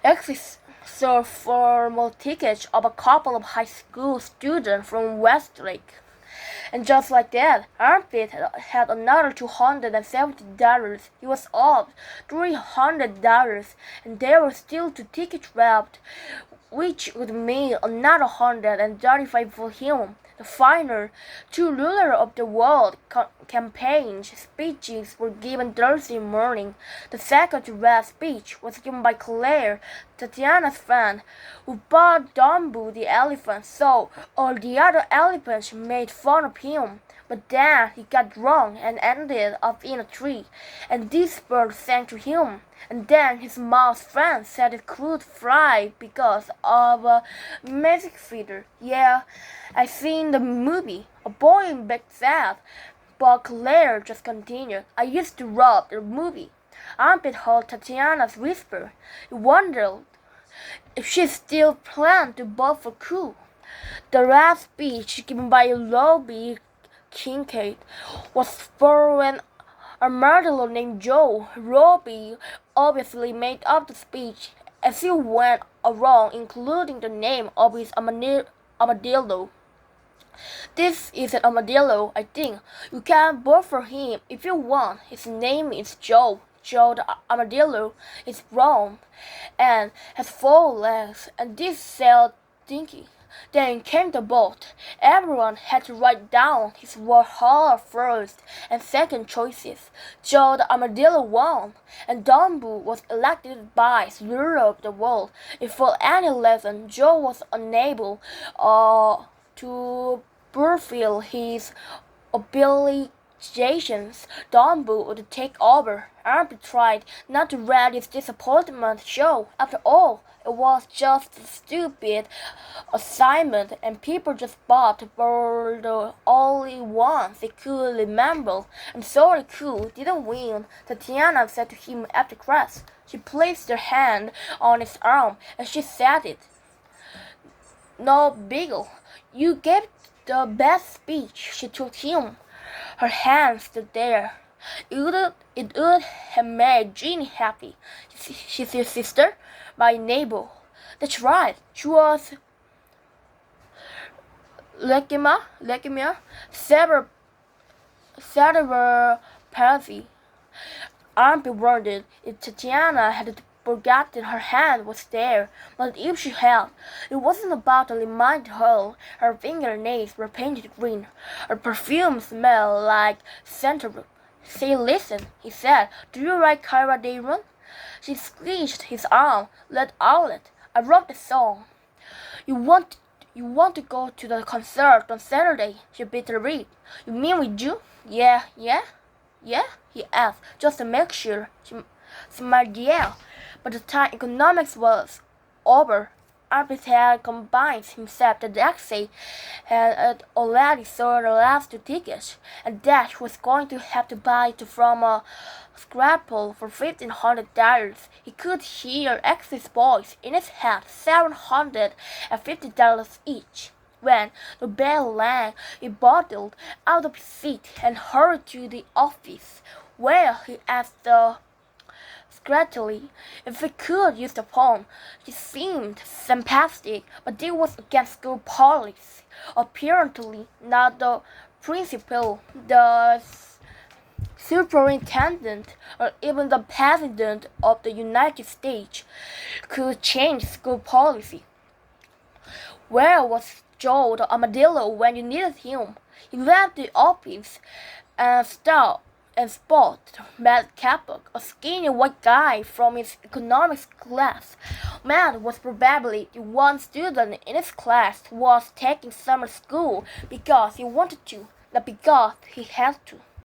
Exit served formal tickets of a couple of high school students from Westlake. And just like that, Armpit had another $270. He was up $300, and there were still two tickets left, which would mean another 135 for him. The final two ruler of the world campaign speeches were given Thursday morning. The second to last speech was given by Claire, Tatiana's friend, who bought Dumbo the elephant, so all the other elephants made fun of him. But then he got wrong and ended up in a tree, and this bird sang to him. And then his mouse friend said it could fly because of a magic feather. Yeah, I seen the movie. A boy in back said, but Claire just continued. I used to love the movie. Armpit heard Tatiana's whisper. He wondered if she still planned to vote for coup. The last speech given by Robbie Kincaid was for an armadillo named Joe. Robbie obviously made up the speech as he went along, including the name of his armadillo. This is an armadillo, I think. You can vote for him if you want. His name is Joe. Joe the armadillo is brown and has four legs, and this said Dinky. Then came the vote. Everyone had to write down his Warhol first and second choices. Joe the Armadillo won, and Dumbo was elected vice ruler of the world. If for any reason Joe was unable to fulfill his obligations, Dumbo would take over. Armpit tried not to let his disappointment show. After all, it was just a stupid assignment, and people just bought for the only ones they could remember. I'm sorry Cool didn't win, Tatiana said to him after class. She placed her hand on his arm, and she said it. No biggle. You gave the best speech, she told him. Her hand stood there. It would have made Jeannie happy. She's your sister? My neighbor. That's right. She was leukemia, cerebral palsy. Armpit wondered if Tatiana had forgotten her hand was there, but if she had, it wasn't about to remind her. Her fingernails were painted green. Her perfume smelled like sandalwood. Say, listen, he said. Do you like Cara Delevingne? She squeezed his arm. Let outlet. I wrote the song. You want to go to the concert on Saturday? She bit her lip. You mean we do? Yeah, he asked, just to make sure. She smiled, yeah. By the time economics was over, Armpit had convinced himself that Daxey had already sold the last two tickets, and that he was going to have to buy it from a scrapple for $1,500. He could hear X's voice in his head, $750 each. When the bell rang, he bottled out of his seat and hurried to the office, where he asked the secretary if he could use the phone. She seemed sympathetic, but it was against school policy. Apparently, not the principal, the superintendent, or even the president of the United States could change school policy. Where was Joe the Armadillo when you needed him? He left the office and spot Matt Kapok, a skinny white guy from his economics class. Matt was probably the one student in his class who was taking summer school because he wanted to, not because he had to.